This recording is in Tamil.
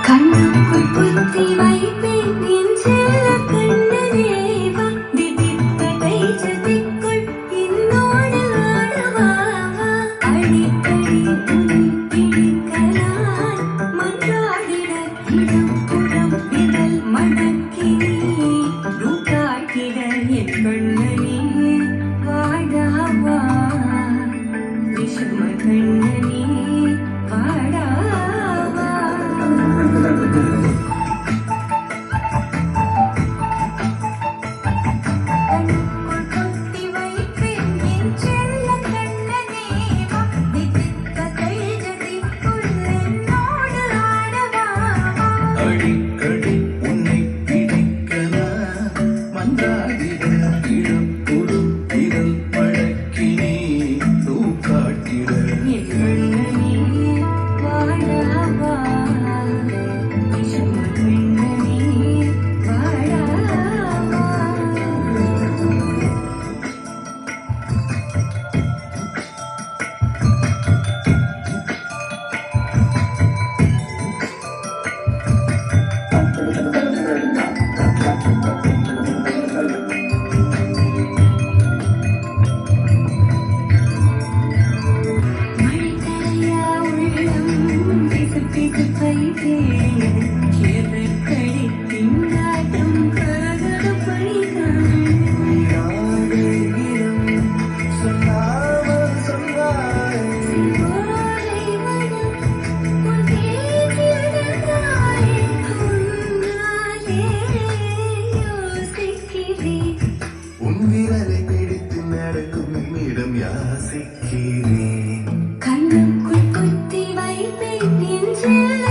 கண்ணுக்குள் புத்தி வைப்பேன் என் செல்ல கண்ணனேவா திதித்த தைச்சதிக்குள் என்னோடு ஆடவாவா அடிக்கடி உன்னை பிடிக்கலான் மன்றாடிட இடம் புறம் விரல் மடக்கினே நூக்காட்டிட என் கண்ணனே வாடாவா விஷம கண்ணனே வாடாவா கண்ணுக்குள் பொத்தி வைப்பேன் என் செல்ல கண்ணனேவா திதித்த தைஜதிக்குள் என்னோடு ஆடவாவா அடிக்கடி உன்னை பிடிக்கலாம் மன்றாடிட இடம் பொருள் விரல் மடக்கினே நூக்காட்டிட என் கண்ணனே வாடாவா விஷம கண்ணனே வாடாவா மழைத்தலையா உள்ளம் பிசுபிசுப்பைதே எதற்கடி திண்டாட்டம் கதகதப்படிதான் யாரையிலும் சொல்லாமல் சொன்னாய் போலை மனம் உன் பேச்சிருந்தாய் உன்னாலே யோசிக்கிறேன் உன் விரலை பிடித்து நடக்கும் இடம் யாசிக்கிறேன் கண்ணுக்குள் குத்தி வைப்பேன் என் செல்ல